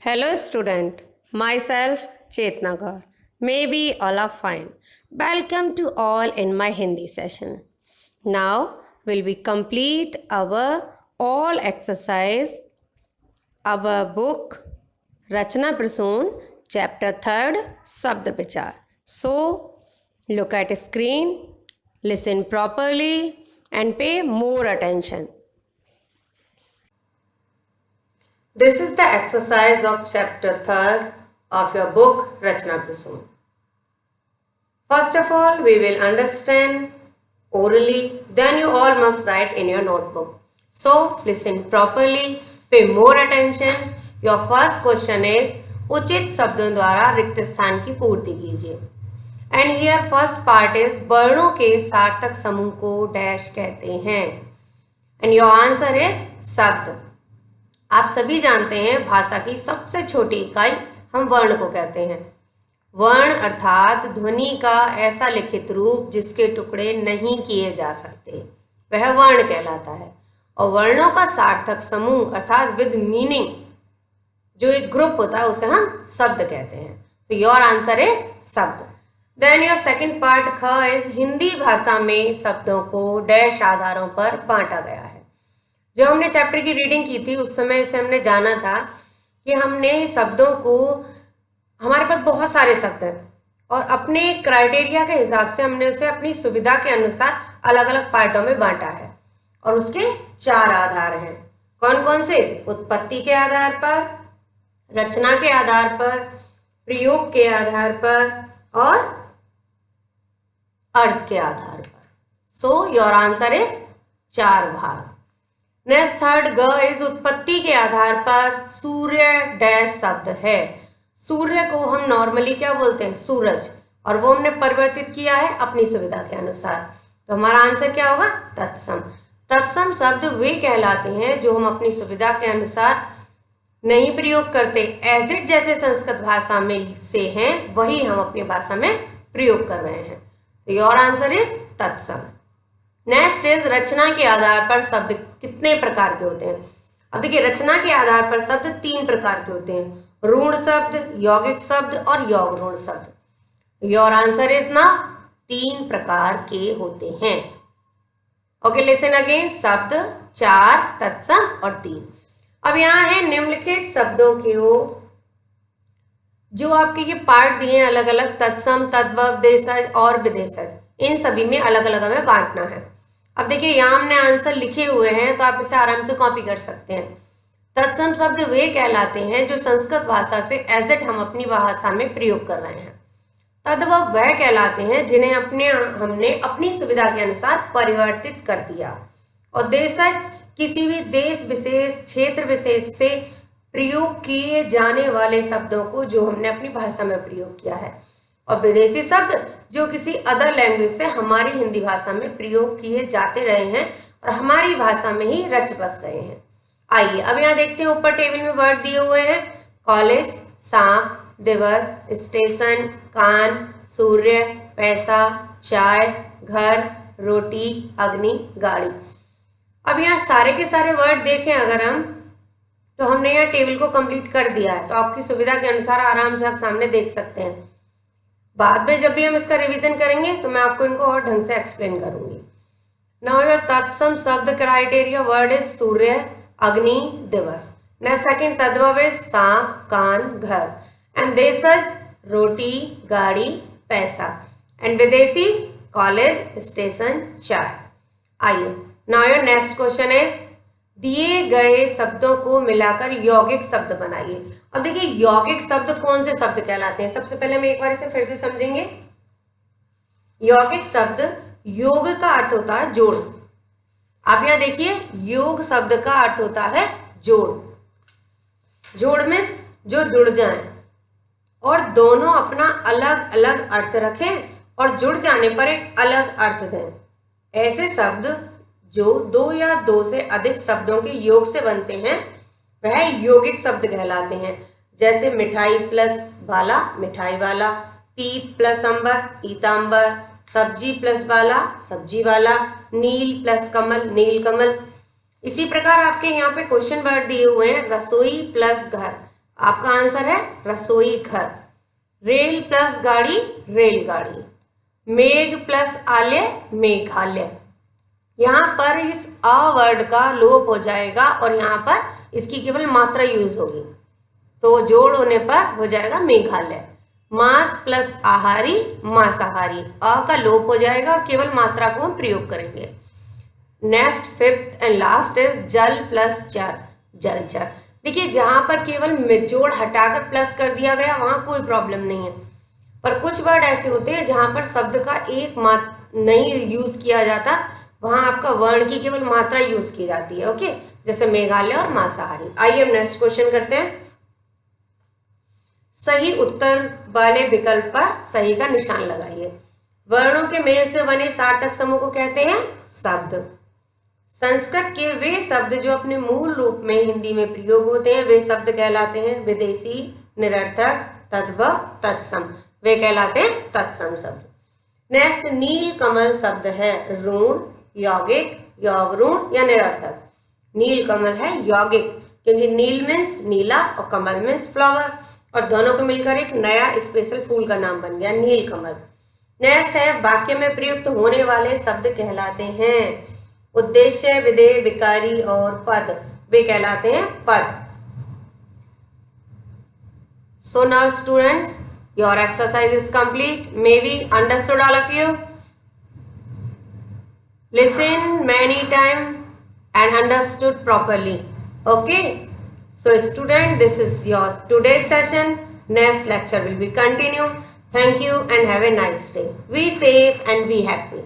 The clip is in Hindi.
Hello student, myself Chetna Gaur. Maybe all are fine. Welcome to all in my Hindi session. Now will we complete our all exercise, our book Rachna Prasoon, chapter 3rd, Sabd Vichar. So look at screen, listen properly and pay more attention. This is the exercise of chapter 3rd of your book Rachna Prasoon. First of all, we will understand orally, then you all must write in your notebook. So, listen properly, pay more attention. Your first question is, उचित शब्दों द्वारा रिक्त स्थान की पूर्ति कीजिए. And here first part is, वर्णों के सार्थक समूह को डैश कहते हैं. And your answer is शब्द. आप सभी जानते हैं भाषा की सबसे छोटी इकाई हम वर्ण को कहते हैं. वर्ण अर्थात ध्वनि का ऐसा लिखित रूप जिसके टुकड़े नहीं किए जा सकते, वह वर्ण कहलाता है. और वर्णों का सार्थक समूह अर्थात विद मीनिंग जो एक ग्रुप होता है उसे हम शब्द कहते हैं. तो योर आंसर इज शब्द. देन योर सेकंड पार्ट ख इज, हिंदी भाषा में शब्दों को डैश आधारों पर बांटा गया है. जब हमने चैप्टर की रीडिंग की थी उस समय से हमने जाना था कि हमने शब्दों को, हमारे पास बहुत सारे शब्द हैं और अपने क्राइटेरिया के हिसाब से हमने उसे अपनी सुविधा के अनुसार अलग अलग पार्टों में बांटा है. और उसके 4 आधार हैं. कौन कौन से? उत्पत्ति के आधार पर, रचना के आधार पर, प्रयोग के आधार पर और अर्थ के आधार पर. सो योर आंसर इज 4 भाग. नेक्स्ट थर्ड ग इज, उत्पत्ति के आधार पर सूर्य डैश शब्द है. सूर्य को हम नॉर्मली क्या बोलते हैं? सूरज. और वो हमने परिवर्तित किया है अपनी सुविधा के अनुसार. तो हमारा आंसर क्या होगा? तत्सम. तत्सम शब्द वे कहलाते हैं जो हम अपनी सुविधा के अनुसार नहीं प्रयोग करते. एज इट जैसे संस्कृत भाषा में से हैं वही हम अपनी भाषा में प्रयोग कर रहे हैं. तो योर आंसर इज तत्सम. नेक्स्ट इज, रचना के आधार पर शब्द कितने प्रकार के होते हैं? अब देखिए, रचना के आधार पर शब्द 3 प्रकार के होते हैं, ऋण शब्द, यौगिक शब्द और योग ऋण शब्द. योर आंसर इज ना 3 प्रकार के होते हैं. Okay, listen again. शब्द 4, तत्सम और 3. अब यहाँ है निम्नलिखित शब्दों के जो आपके ये पार्ट दिए हैं अलग अलग, तत्सम, तद्भव, देशज और विदेशज, इन सभी में अलग अलग हमें बांटना है. अब देखिए, यहाँ हमने आंसर लिखे हुए हैं तो आप इसे आराम से कॉपी कर सकते हैं. तत्सम शब्द वे कहलाते हैं जो संस्कृत भाषा से एज इट हम अपनी भाषा में प्रयोग कर रहे हैं. तद्भव वह कहलाते हैं जिन्हें हमने अपनी सुविधा के अनुसार परिवर्तित कर दिया. और देशज किसी भी देश विशेष, क्षेत्र विशेष से प्रयोग किए जाने वाले शब्दों को जो हमने अपनी भाषा में प्रयोग किया है. और विदेशी शब्द जो किसी अदर लैंग्वेज से हमारी हिंदी भाषा में प्रयोग किए जाते रहे हैं और हमारी भाषा में ही रच बस गए हैं. आइए अब यहाँ देखते हैं, ऊपर टेबल में वर्ड दिए हुए हैं. कॉलेज, सांप, दिवस, स्टेशन, कान, सूर्य, पैसा, चाय, घर, रोटी, अग्नि, गाड़ी. अब यहाँ सारे के सारे वर्ड देखें अगर हम, तो हमने यहाँ टेबल को कंप्लीट कर दिया है. तो आपकी सुविधा के अनुसार आराम से आप सामने देख सकते हैं. बाद में जब भी हम इसका रिवीजन करेंगे तो मैं आपको इनको और ढंग से एक्सप्लेन करूंगी. नाउ योर तत्सम शब्द क्राइटेरिया वर्ड इज सूर्य, अग्नि, दिवस. नेक्स्ट सेकंड तद्भव इज सांप, कान, घर. एंड देशज रोटी, गाड़ी, पैसा. एंड विदेशी कॉलेज, स्टेशन, चाय. आइए now your next question is, दिए गए शब्दों को मिलाकर यौगिक शब्द बनाइए. अब देखिए, यौगिक शब्द कौन से शब्द कहलाते हैं? सबसे पहले हम एक बार इसे फिर से समझेंगे. यौगिक शब्द, योग का अर्थ होता है जोड़. आप यहाँ देखिए, योग शब्द का अर्थ होता है जोड़. जोड़ में जो जुड़ जाएं और दोनों अपना अलग अलग अर्थ रखें और जुड़ जाने पर एक अलग अर्थ दें. ऐसे शब्द जो 2 या 2 से अधिक शब्दों के योग से बनते हैं वह यौगिक शब्द कहलाते हैं. जैसे मिठाई प्लस वाला, मिठाई वाला. पीत प्लस अंबर, पीतांबर. सब्जी प्लस वाला, सब्जी वाला. नील प्लस कमल, नील कमल. इसी प्रकार आपके यहाँ पे क्वेश्चन वर्ड दिए हुए हैं, रसोई प्लस घर. आपका आंसर है रसोई घर। रेल प्लस गाड़ी रेलगाड़ी। मेघ प्लस आलय मेघालय। यहाँ पर इस अ वर्ड का लोप हो जाएगा और यहाँ पर इसकी केवल मात्रा यूज होगी, तो जोड़ होने पर हो जाएगा मेघालय। मांस प्लस आहारी मांसाहारी। अ का लोप हो जाएगा और केवल मात्रा को हम प्रयोग करेंगे। Next fifth and last is जल प्लस चर जलचर। देखिए जहां पर केवल जोड़ हटाकर प्लस कर दिया गया वहां कोई प्रॉब्लम नहीं है, पर कुछ वर्ड ऐसे होते हैं जहां पर शब्द का एक नहीं यूज किया जाता, वहां आपका वर्ण की केवल मात्रा यूज की जाती है। ओके, जैसे मेघालय और मांसाहारी। आइए हम नेक्स्ट क्वेश्चन करते हैं। सही उत्तर वाले विकल्प पर सही का निशान लगाइए। वर्णों के मेल से बने सार्थक समूह को कहते हैं शब्द। संस्कृत के वे शब्द जो अपने मूल रूप में हिंदी में प्रयोग होते हैं वे शब्द कहलाते हैं विदेशी, निरर्थक, तद्भव, तत्सम। वे कहलाते हैं तत्सम शब्द। नेक्स्ट नील कमल शब्द है ऋण, यौगिक, योग ऋण या निरर्थक। नील कमल है यौगिक, क्योंकि नील मीन्स नीला और कमल मीन्स फ्लावर, और दोनों को मिलकर एक नया स्पेशल फूल का नाम बन गया नील कमल। नेक्स्ट है वाक्य में प्रयुक्त होने वाले शब्द कहलाते हैं उद्देश्य, विधेय, विकारी और पद। वे कहलाते हैं पद। So now students, your exercise is complete. Maybe understood all of you? Listen many times and understood properly. Okay? So student, this is your today's session. Next lecture will be continued. Thank you and have a nice day. Be safe and be happy.